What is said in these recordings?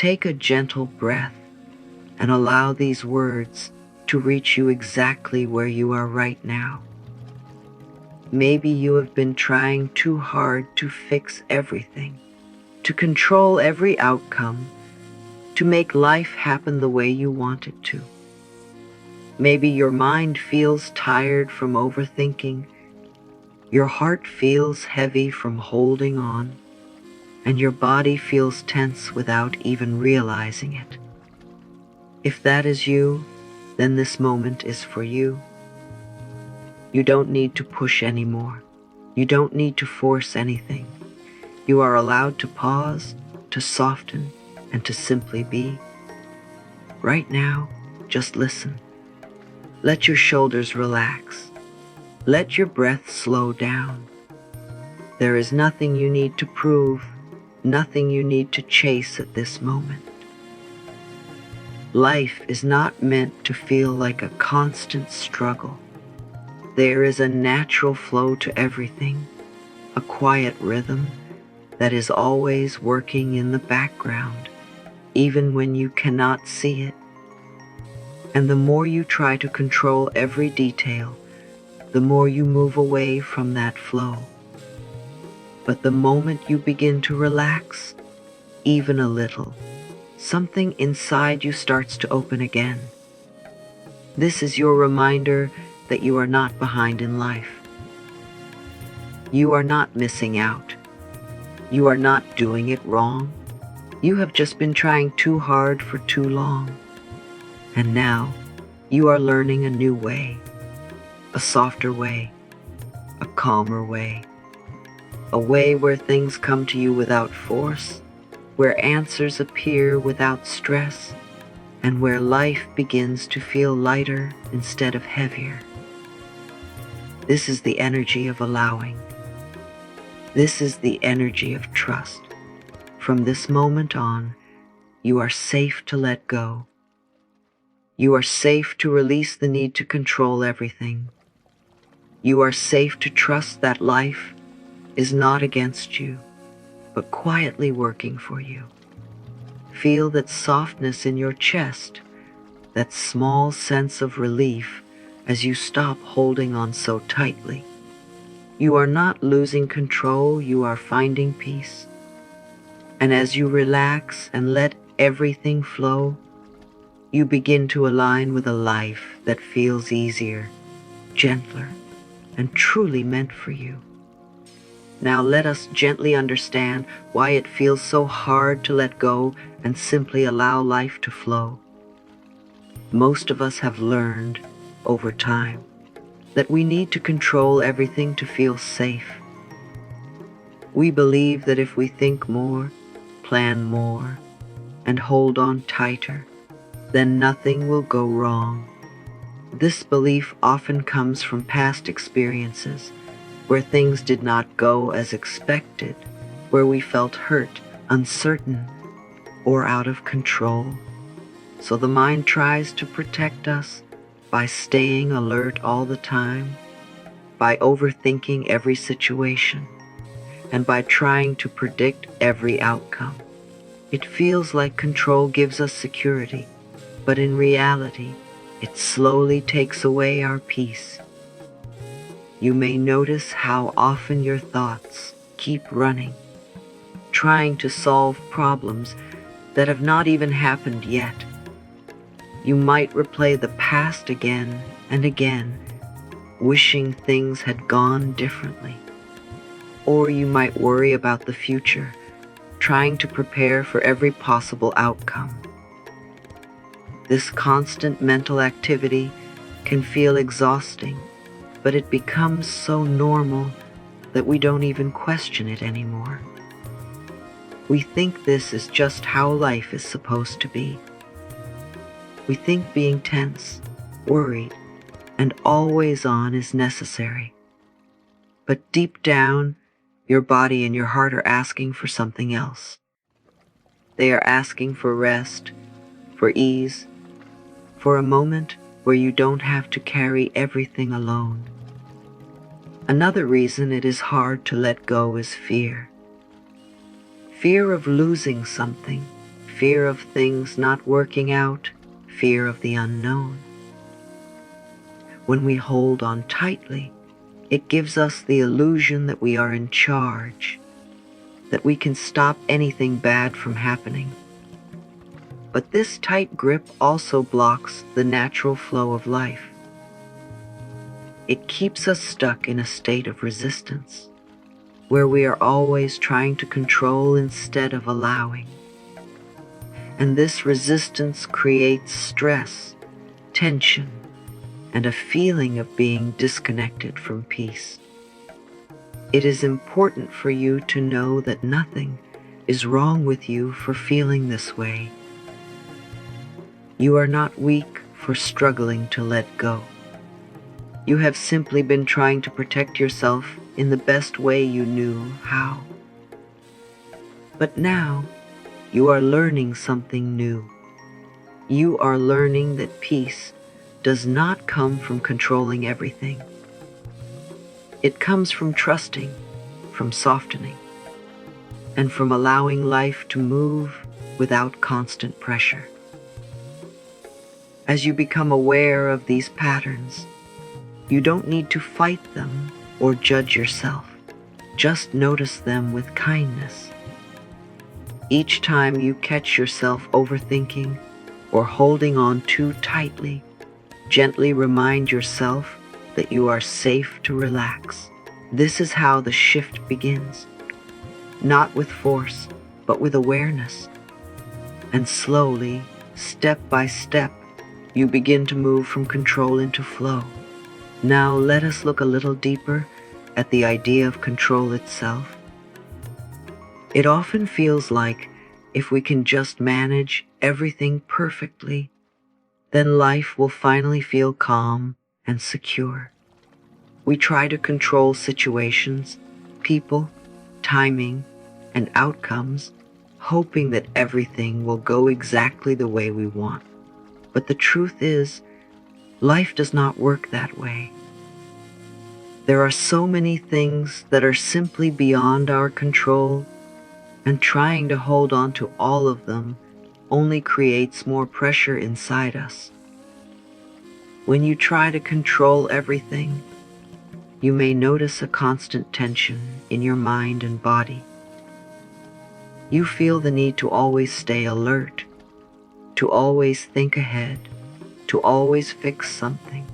Take a gentle breath and allow these words to reach you exactly where you are right now. Maybe you have been trying too hard to fix everything, to control every outcome, to make life happen the way you want it to. Maybe your mind feels tired from overthinking, your heart feels heavy from holding on, and your body feels tense without even realizing it. If that is you, then this moment is for you. You don't need to push anymore. You don't need to force anything. You are allowed to pause, to soften, and to simply be. Right now, just listen. Let your shoulders relax. Let your breath slow down. There is nothing you need to prove, nothing you need to chase at this moment. Life is not meant to feel like a constant struggle. There is a natural flow to everything, a quiet rhythm that is always working in the background, even when you cannot see it. And the more you try to control every detail, the more you move away from that flow. But the moment you begin to relax, even a little, something inside you starts to open again. This is your reminder that you are not behind in life. You are not missing out. You are not doing it wrong. You have just been trying too hard for too long. And now, you are learning a new way, a softer way, a calmer way, a way where things come to you without force, where answers appear without stress, and where life begins to feel lighter instead of heavier. This is the energy of allowing. This is the energy of trust. From this moment on, you are safe to let go. You are safe to release the need to control everything. You are safe to trust that life is not against you, but quietly working for you. Feel that softness in your chest, that small sense of relief as you stop holding on so tightly. You are not losing control, you are finding peace. And as you relax and let everything flow, you begin to align with a life that feels easier, gentler, and truly meant for you. Now let us gently understand why it feels so hard to let go and simply allow life to flow. Most of us have learned over time that we need to control everything to feel safe. We believe that if we think more, plan more, and hold on tighter, then nothing will go wrong. This belief often comes from past experiences where things did not go as expected, where we felt hurt, uncertain, or out of control. So the mind tries to protect us by staying alert all the time, by overthinking every situation, and by trying to predict every outcome. It feels like control gives us security, but in reality, it slowly takes away our peace. You may notice how often your thoughts keep running, trying to solve problems that have not even happened yet. You might replay the past again and again, wishing things had gone differently. Or you might worry about the future, trying to prepare for every possible outcome. This constant mental activity can feel exhausting, but it becomes so normal that we don't even question it anymore. We think this is just how life is supposed to be. We think being tense, worried, and always on is necessary. But deep down, your body and your heart are asking for something else. They are asking for rest, for ease, for a moment where you don't have to carry everything alone. Another reason it is hard to let go is fear. Fear of losing something, fear of things not working out, fear of the unknown. When we hold on tightly, it gives us the illusion that we are in charge, that we can stop anything bad from happening. But this tight grip also blocks the natural flow of life. It keeps us stuck in a state of resistance, where we are always trying to control instead of allowing. And this resistance creates stress, tension, and a feeling of being disconnected from peace. It is important for you to know that nothing is wrong with you for feeling this way. You are not weak for struggling to let go. You have simply been trying to protect yourself in the best way you knew how. But now, you are learning something new. You are learning that peace does not come from controlling everything. It comes from trusting, from softening, and from allowing life to move without constant pressure. As you become aware of these patterns, you don't need to fight them or judge yourself. Just notice them with kindness. Each time you catch yourself overthinking or holding on too tightly, gently remind yourself that you are safe to relax. This is how the shift begins, not with force, but with awareness. And slowly, step by step, you begin to move from control into flow. Now let us look a little deeper at the idea of control itself. It often feels like if we can just manage everything perfectly, then life will finally feel calm and secure. We try to control situations, people, timing, and outcomes, hoping that everything will go exactly the way we want. But the truth is, life does not work that way. There are so many things that are simply beyond our control, and trying to hold on to all of them only creates more pressure inside us. When you try to control everything, you may notice a constant tension in your mind and body. You feel the need to always stay alert, to always think ahead, to always fix something.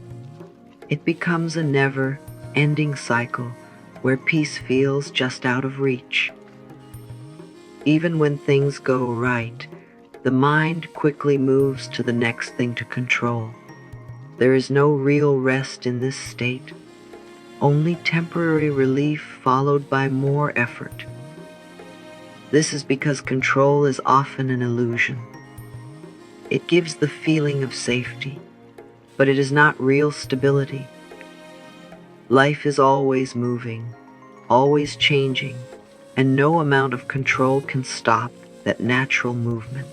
It becomes a never-ending cycle where peace feels just out of reach. Even when things go right, the mind quickly moves to the next thing to control. There is no real rest in this state, only temporary relief followed by more effort. This is because control is often an illusion. It gives the feeling of safety, but it is not real stability. Life is always moving, always changing, and no amount of control can stop that natural movement.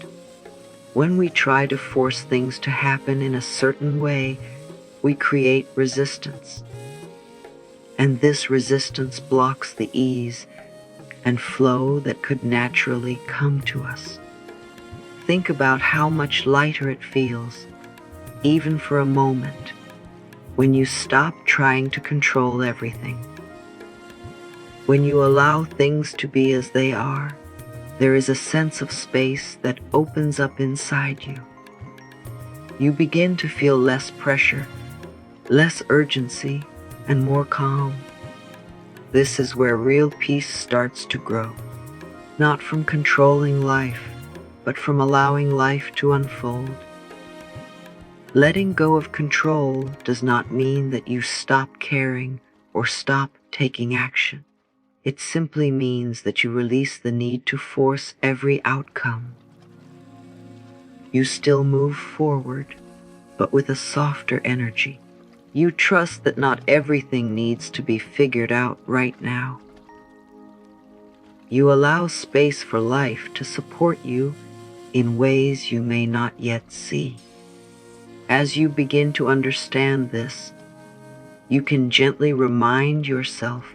When we try to force things to happen in a certain way, we create resistance. And this resistance blocks the ease and flow that could naturally come to us. Think about how much lighter it feels, even for a moment, when you stop trying to control everything. When you allow things to be as they are, there is a sense of space that opens up inside you. You begin to feel less pressure, less urgency, and more calm. This is where real peace starts to grow, not from controlling life, but from allowing life to unfold. Letting go of control does not mean that you stop caring or stop taking action. It simply means that you release the need to force every outcome. You still move forward, but with a softer energy. You trust that not everything needs to be figured out right now. You allow space for life to support you in ways you may not yet see. As you begin to understand this, you can gently remind yourself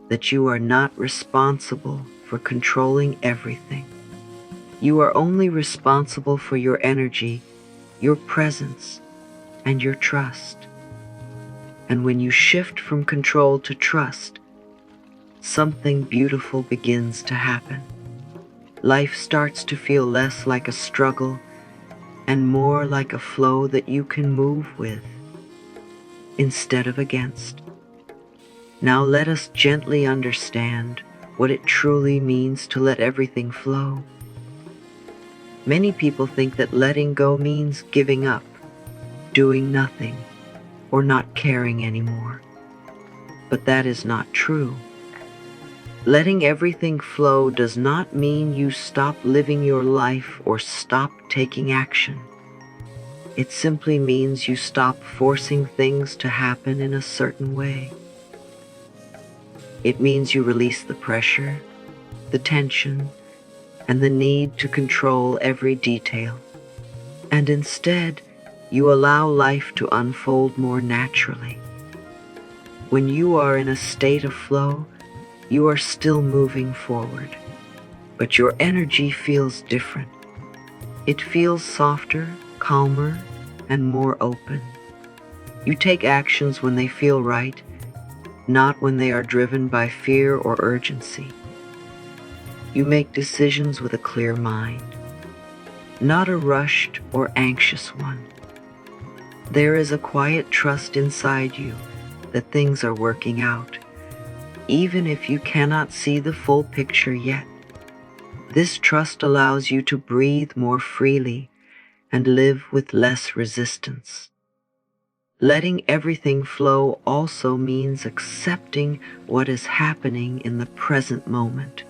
that you are not responsible for controlling everything. You are only responsible for your energy, your presence, and your trust. And when you shift from control to trust, something beautiful begins to happen. Life starts to feel less like a struggle and more like a flow that you can move with instead of against. Now let us gently understand what it truly means to let everything flow. Many people think that letting go means giving up, doing nothing, or not caring anymore. But that is not true. Letting everything flow does not mean you stop living your life or stop taking action. It simply means you stop forcing things to happen in a certain way. It means you release the pressure, the tension, and the need to control every detail. And instead, you allow life to unfold more naturally. When you are in a state of flow, you are still moving forward, but your energy feels different. It feels softer, calmer, and more open. You take actions when they feel right, not when they are driven by fear or urgency. You make decisions with a clear mind, not a rushed or anxious one. There is a quiet trust inside you that things are working out, even if you cannot see the full picture yet. This trust allows you to breathe more freely and live with less resistance. Letting everything flow also means accepting what is happening in the present moment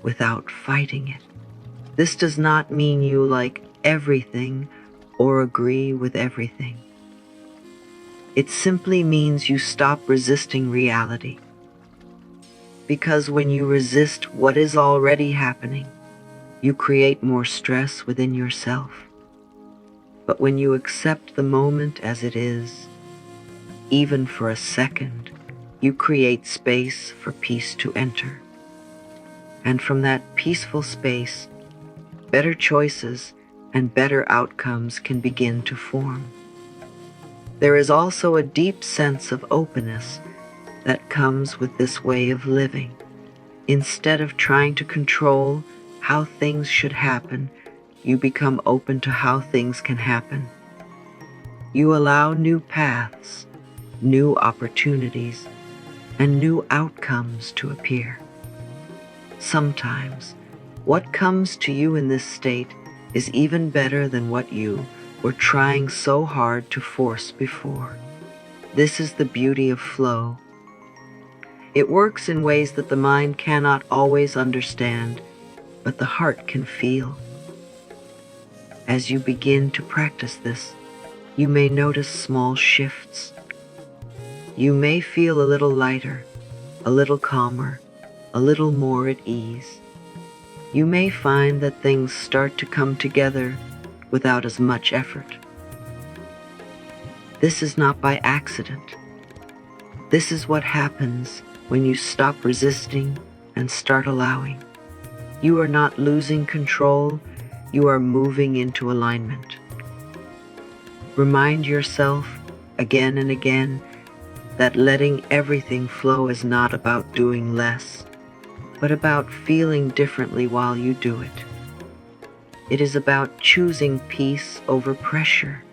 without fighting it. This does not mean you like everything or agree with everything. It simply means you stop resisting reality. Because when you resist what is already happening, you create more stress within yourself. But when you accept the moment as it is, even for a second, you create space for peace to enter. And from that peaceful space, better choices and better outcomes can begin to form. There is also a deep sense of openness that comes with this way of living. Instead of trying to control how things should happen, you become open to how things can happen. You allow new paths, new opportunities, and new outcomes to appear. Sometimes, what comes to you in this state is even better than what you were trying so hard to force before. This is the beauty of flow. It works in ways that the mind cannot always understand, but the heart can feel. As you begin to practice this, you may notice small shifts. You may feel a little lighter, a little calmer, a little more at ease. You may find that things start to come together without as much effort. This is not by accident. This is what happens when you stop resisting and start allowing. You are not losing control, you are moving into alignment. Remind yourself again and again that letting everything flow is not about doing less, but about feeling differently while you do it. It is about choosing peace over pressure,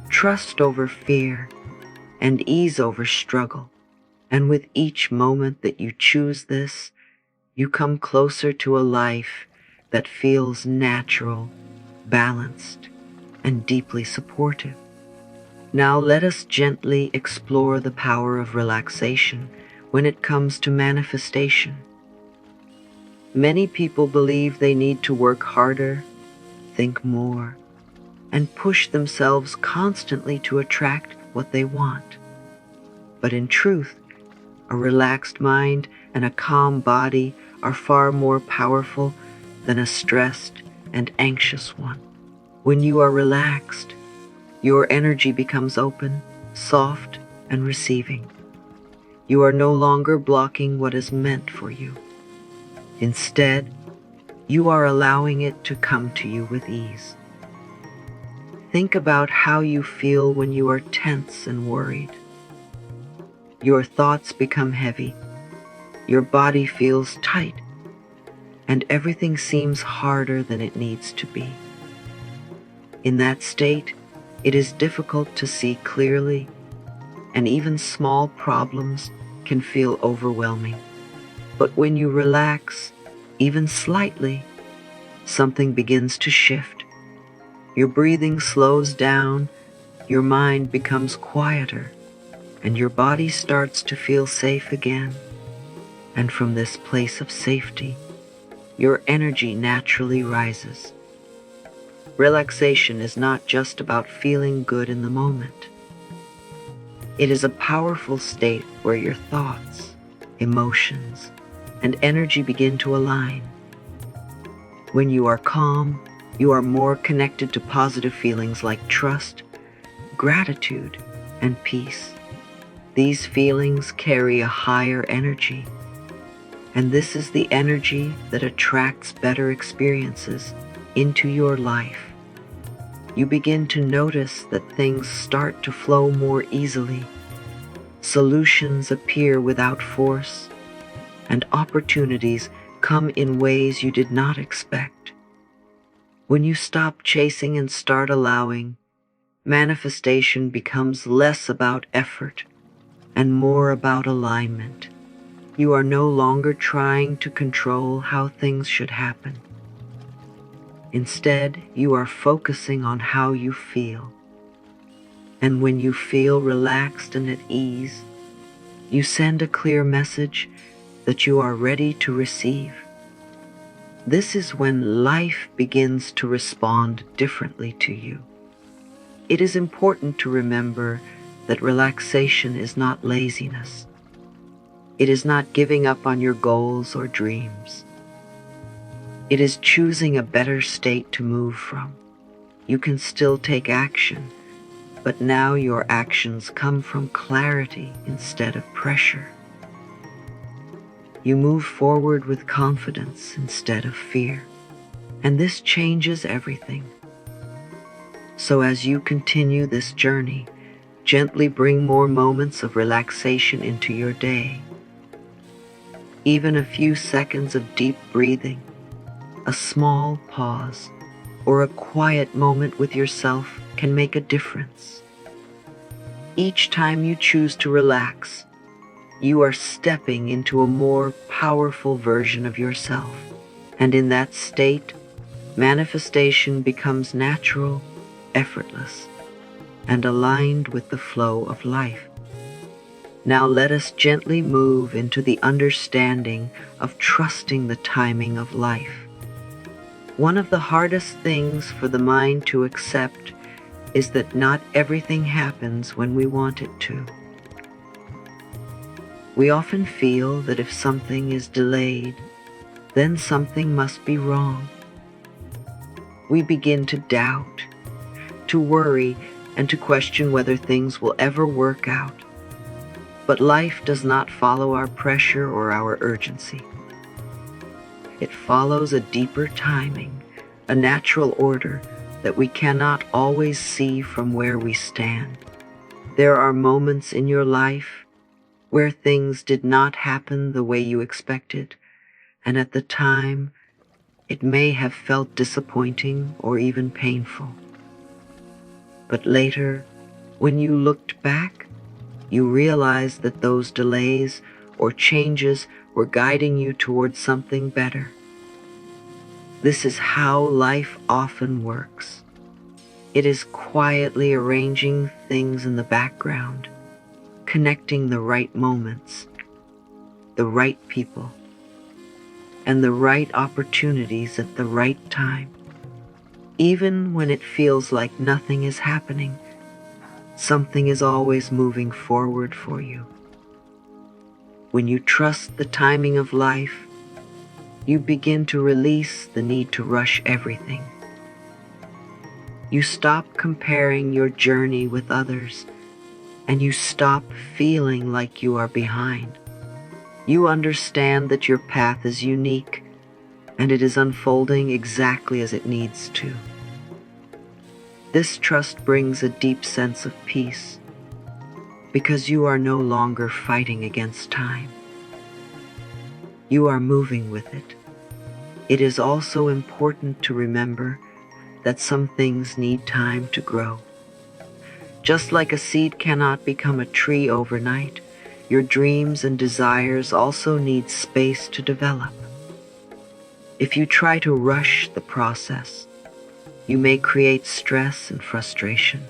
trust over fear, and ease over struggle. And with each moment that you choose this, you come closer to a life that feels natural, balanced, and deeply supportive. Now let us gently explore the power of relaxation when it comes to manifestation. Many people believe they need to work harder, think more, and push themselves constantly to attract what they want. But in truth, a relaxed mind and a calm body are far more powerful than a stressed and anxious one. When you are relaxed, your energy becomes open, soft, and receiving. You are no longer blocking what is meant for you. Instead, You are allowing it to come to you with ease. Think about how you feel when you are tense and worried. Your thoughts become heavy, your body feels tight, and everything seems harder than it needs to be. In that state, it is difficult to see clearly, and even small problems can feel overwhelming. But when you relax, even slightly, something begins to shift. Your breathing slows down, your mind becomes quieter, and your body starts to feel safe again. And from this place of safety, your energy naturally rises. Relaxation is not just about feeling good in the moment. It is a powerful state where your thoughts, emotions, and energy begin to align. When you are calm, you are more connected to positive feelings like trust, gratitude, and peace. These feelings carry a higher energy, and this is the energy that attracts better experiences into your life. You begin to notice that things start to flow more easily. Solutions appear without force, and opportunities come in ways you did not expect. When you stop chasing and start allowing, manifestation becomes less about effort and more about alignment. You are no longer trying to control how things should happen. Instead, you are focusing on how you feel. And when you feel relaxed and at ease, you send a clear message that you are ready to receive. This is when life begins to respond differently to you. It is important to remember that relaxation is not laziness. It is not giving up on your goals or dreams. It is choosing a better state to move from. You can still take action, but now your actions come from clarity instead of pressure. You move forward with confidence instead of fear, and this changes everything. So as you continue this journey, gently bring more moments of relaxation into your day. Even a few seconds of deep breathing, a small pause, or a quiet moment with yourself can make a difference. Each time you choose to relax, you are stepping into a more powerful version of yourself. And in that state, manifestation becomes natural, effortless, and aligned with the flow of life. Now let us gently move into the understanding of trusting the timing of life. One of the hardest things for the mind to accept is that not everything happens when we want it to. We often feel that if something is delayed, then something must be wrong. We begin to doubt, to worry, and to question whether things will ever work out. But life does not follow our pressure or our urgency. It follows a deeper timing, a natural order that we cannot always see from where we stand. There are moments in your life where things did not happen the way you expected, and at the time, it may have felt disappointing or even painful. But later, when you looked back, you realized that those delays or changes were guiding you towards something better. This is how life often works. It is quietly arranging things in the background, connecting the right moments, the right people, and the right opportunities at the right time. Even when it feels like nothing is happening, something is always moving forward for you. When you trust the timing of life, you begin to release the need to rush everything. You stop comparing your journey with others, and you stop feeling like you are behind. You understand that your path is unique, and it is unfolding exactly as it needs to. This trust brings a deep sense of peace because you are no longer fighting against time. You are moving with it. It is also important to remember that some things need time to grow. Just like a seed cannot become a tree overnight, your dreams and desires also need space to develop. If you try to rush the process, you may create stress and frustration.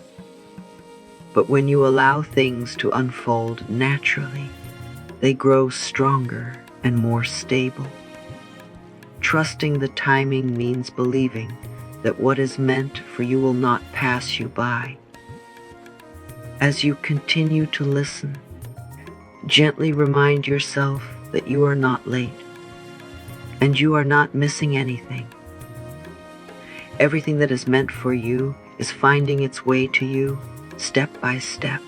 But when you allow things to unfold naturally, they grow stronger and more stable. Trusting the timing means believing that what is meant for you will not pass you by. As you continue to listen, gently remind yourself that you are not late and you are not missing anything. Everything that is meant for you is finding its way to you step by step.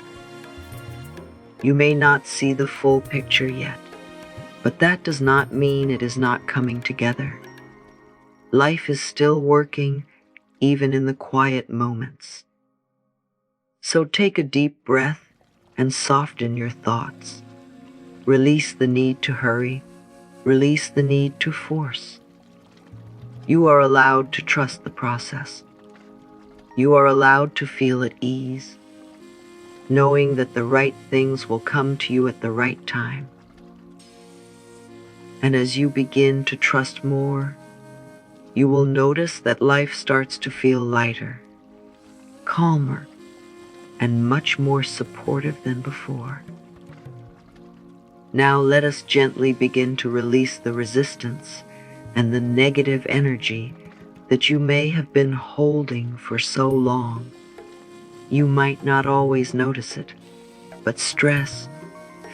You may not see the full picture yet, but that does not mean it is not coming together. Life is still working, even in the quiet moments. So take a deep breath and soften your thoughts. Release the need to hurry. Release the need to force. You are allowed to trust the process. You are allowed to feel at ease, knowing that the right things will come to you at the right time. And as you begin to trust more, you will notice that life starts to feel lighter, calmer, and much more supportive than before. Now let us gently begin to release the resistance and the negative energy that you may have been holding for so long. You might not always notice it, but stress,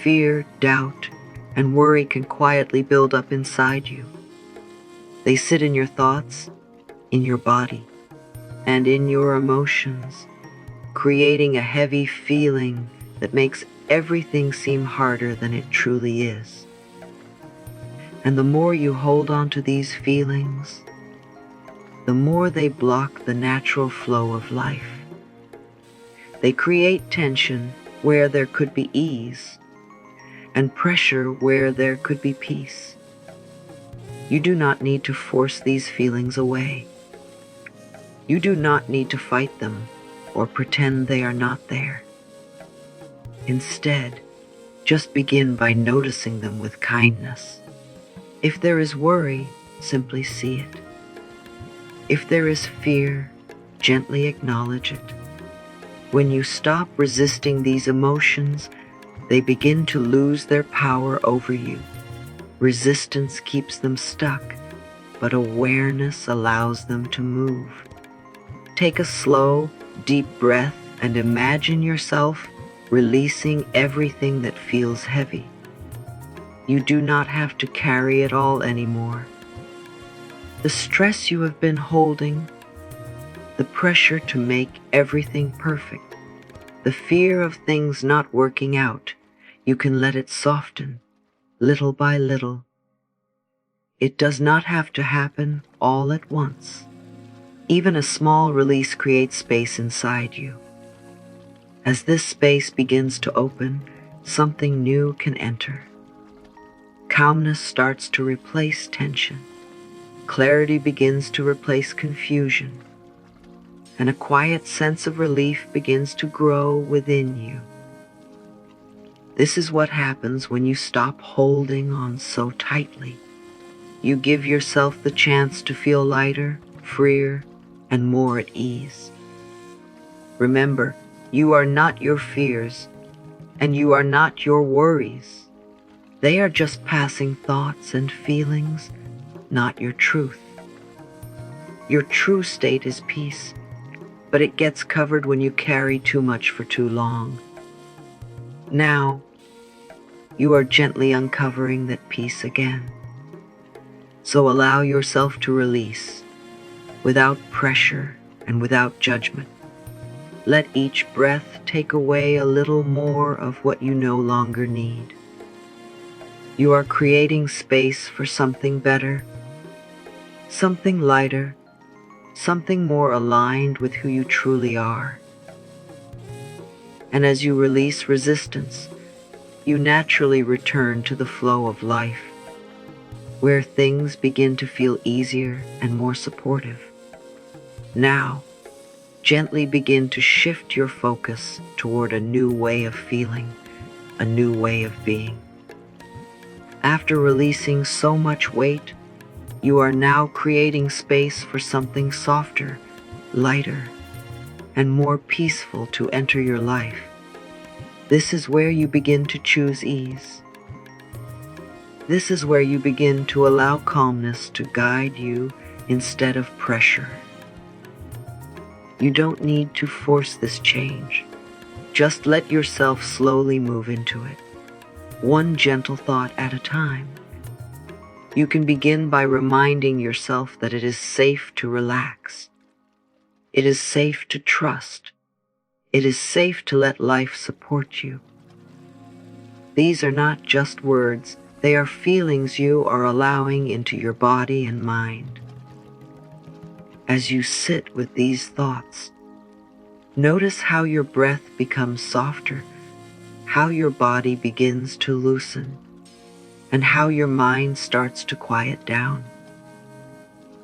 fear, doubt, and worry can quietly build up inside you. They sit in your thoughts, in your body, and in your emotions, creating a heavy feeling that makes everything seem harder than it truly is. And the more you hold on to these feelings, the more they block the natural flow of life. They create tension where there could be ease, and pressure where there could be peace. You do not need to force these feelings away. You do not need to fight them or pretend they are not there. Instead, just begin by noticing them with kindness. If there is worry, simply see it. If there is fear, gently acknowledge it. When you stop resisting these emotions, they begin to lose their power over you. Resistance keeps them stuck, but awareness allows them to move. Take a slow, deep breath and imagine yourself releasing everything that feels heavy. You do not have to carry it all anymore. The stress you have been holding, the pressure to make everything perfect, the fear of things not working out, you can let it soften, little by little. It does not have to happen all at once. Even a small release creates space inside you. As this space begins to open, something new can enter. Calmness starts to replace tension. Clarity begins to replace confusion. And a quiet sense of relief begins to grow within you. This is what happens when you stop holding on so tightly. You give yourself the chance to feel lighter, freer, and more at ease. Remember, you are not your fears, and you are not your worries. They are just passing thoughts and feelings, not your truth. Your true state is peace, but it gets covered when you carry too much for too long. Now, you are gently uncovering that peace again. So allow yourself to release, without pressure and without judgment. Let each breath take away a little more of what you no longer need. You are creating space for something better, something lighter, something more aligned with who you truly are. And as you release resistance, you naturally return to the flow of life, where things begin to feel easier and more supportive. Now, gently begin to shift your focus toward a new way of feeling, a new way of being. After releasing so much weight, you are now creating space for something softer, lighter, and more peaceful to enter your life. This is where you begin to choose ease. This is where you begin to allow calmness to guide you instead of pressure. You don't need to force this change. Just let yourself slowly move into it, one gentle thought at a time. You can begin by reminding yourself that it is safe to relax. It is safe to trust. It is safe to let life support you. These are not just words, they are feelings you are allowing into your body and mind. As you sit with these thoughts, notice how your breath becomes softer, how your body begins to loosen, and how your mind starts to quiet down.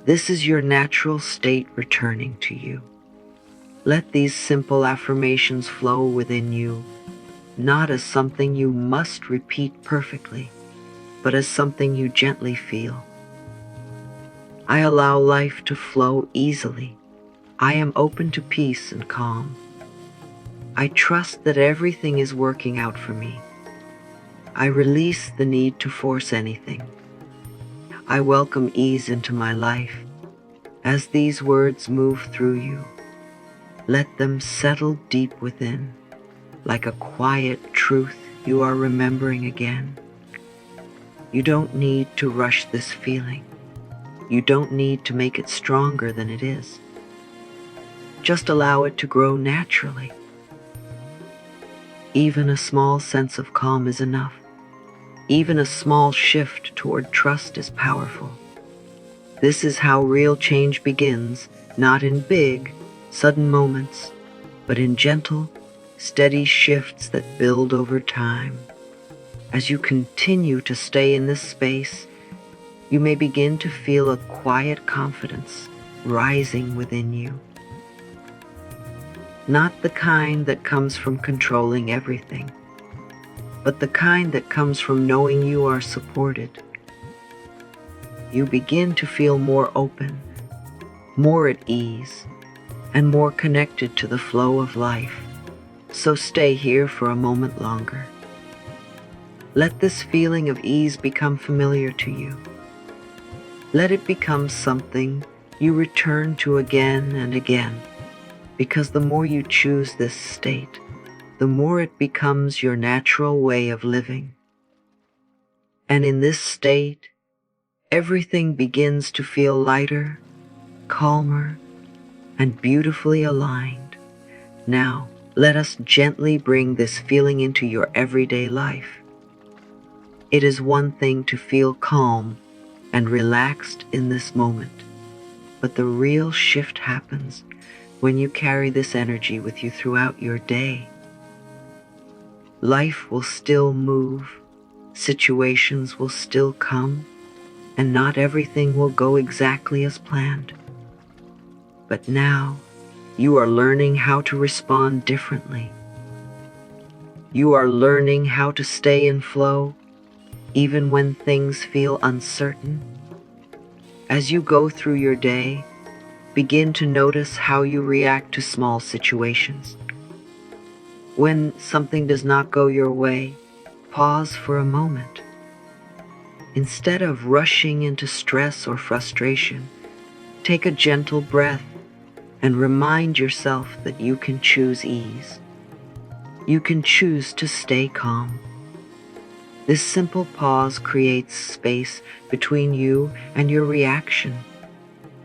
This is your natural state returning to you. Let these simple affirmations flow within you, not as something you must repeat perfectly, but as something you gently feel. I allow life to flow easily. I am open to peace and calm. I trust that everything is working out for me. I release the need to force anything. I welcome ease into my life. As these words move through you, let them settle deep within, like a quiet truth you are remembering again. You don't need to rush this feeling. You don't need to make it stronger than it is. Just allow it to grow naturally. Even a small sense of calm is enough. Even a small shift toward trust is powerful. This is how real change begins, not in big, sudden moments, but in gentle, steady shifts that build over time. As you continue to stay in this space, you may begin to feel a quiet confidence rising within you. Not the kind that comes from controlling everything, but the kind that comes from knowing you are supported. You begin to feel more open, more at ease, and more connected to the flow of life. So stay here for a moment longer. Let this feeling of ease become familiar to you. Let it become something you return to again and again, because the more you choose this state, the more it becomes your natural way of living. And in this state, everything begins to feel lighter, calmer, and beautifully aligned. Now, let us gently bring this feeling into your everyday life. It is one thing to feel calm and relaxed in this moment, but the real shift happens when you carry this energy with you throughout your day. Life will still move, situations will still come, and not everything will go exactly as planned. But now, you are learning how to respond differently. You are learning how to stay in flow, even when things feel uncertain. As you go through your day, begin to notice how you react to small situations. When something does not go your way, pause for a moment. Instead of rushing into stress or frustration, take a gentle breath and remind yourself that you can choose ease. You can choose to stay calm. This simple pause creates space between you and your reaction.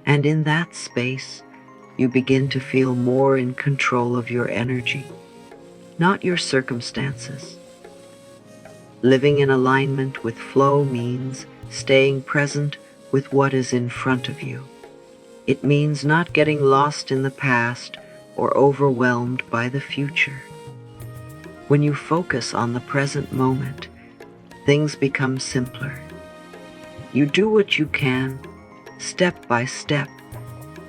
And in that space, you begin to feel more in control of your energy, not your circumstances. Living in alignment with flow means staying present with what is in front of you. It means not getting lost in the past or overwhelmed by the future. When you focus on the present moment, things become simpler. You do what you can, step by step,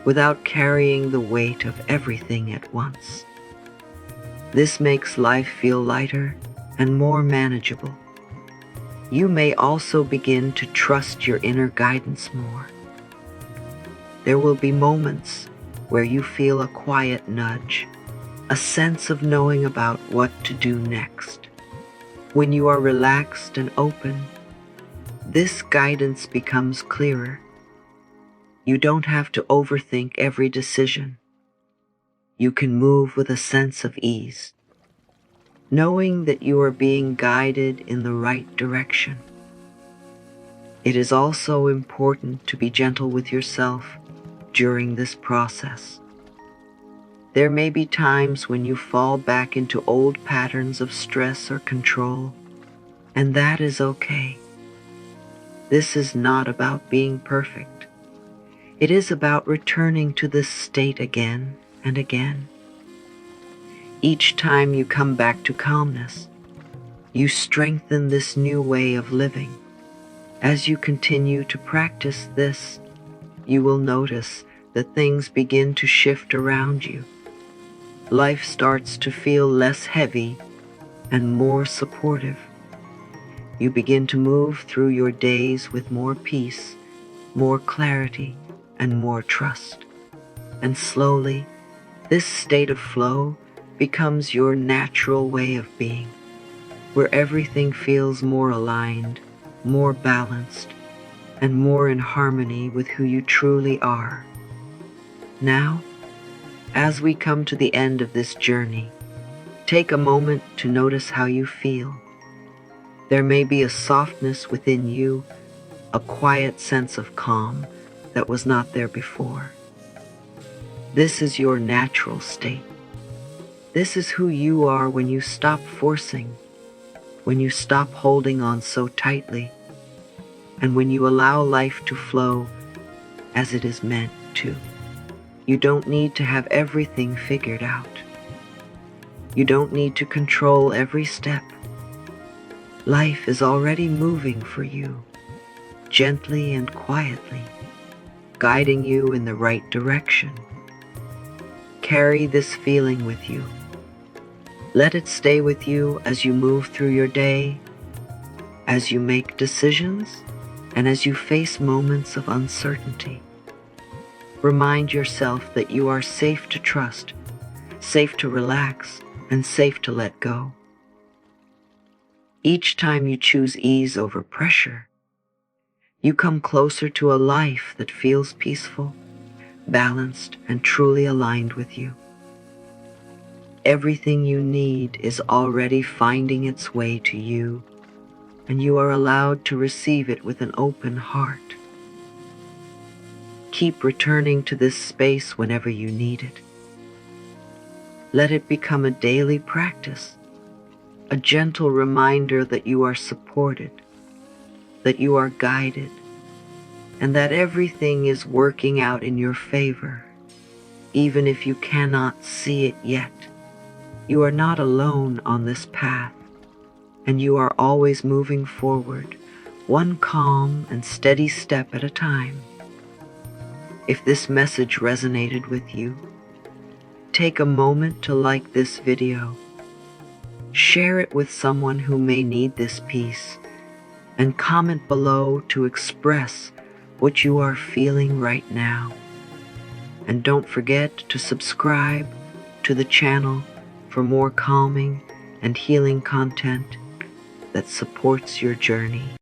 without carrying the weight of everything at once. This makes life feel lighter and more manageable. You may also begin to trust your inner guidance more. There will be moments where you feel a quiet nudge, a sense of knowing about what to do next. When you are relaxed and open, this guidance becomes clearer. You don't have to overthink every decision. You can move with a sense of ease, knowing that you are being guided in the right direction. It is also important to be gentle with yourself during this process. There may be times when you fall back into old patterns of stress or control, and that is okay. This is not about being perfect. It is about returning to this state again and again. Each time you come back to calmness, you strengthen this new way of living. As you continue to practice this, you will notice that things begin to shift around you. Life starts to feel less heavy and more supportive. You begin to move through your days with more peace, more clarity, and more trust. And slowly, this state of flow becomes your natural way of being, where everything feels more aligned, more balanced, and more in harmony with who you truly are. Now, as we come to the end of this journey, take a moment to notice how you feel. There may be a softness within you, a quiet sense of calm that was not there before. This is your natural state. This is who you are when you stop forcing, when you stop holding on so tightly, and when you allow life to flow as it is meant to. You don't need to have everything figured out. You don't need to control every step. Life is already moving for you, gently and quietly, guiding you in the right direction. Carry this feeling with you. Let it stay with you as you move through your day, as you make decisions, and as you face moments of uncertainty. Remind yourself that you are safe to trust, safe to relax, and safe to let go. Each time you choose ease over pressure, you come closer to a life that feels peaceful, balanced, and truly aligned with you. Everything you need is already finding its way to you, and you are allowed to receive it with an open heart. Keep returning to this space whenever you need it. Let it become a daily practice, a gentle reminder that you are supported, that you are guided, and that everything is working out in your favor, even if you cannot see it yet. You are not alone on this path, and you are always moving forward, one calm and steady step at a time. If this message resonated with you, take a moment to like this video, share it with someone who may need this piece, and comment below to express what you are feeling right now. And don't forget to subscribe to the channel for more calming and healing content that supports your journey.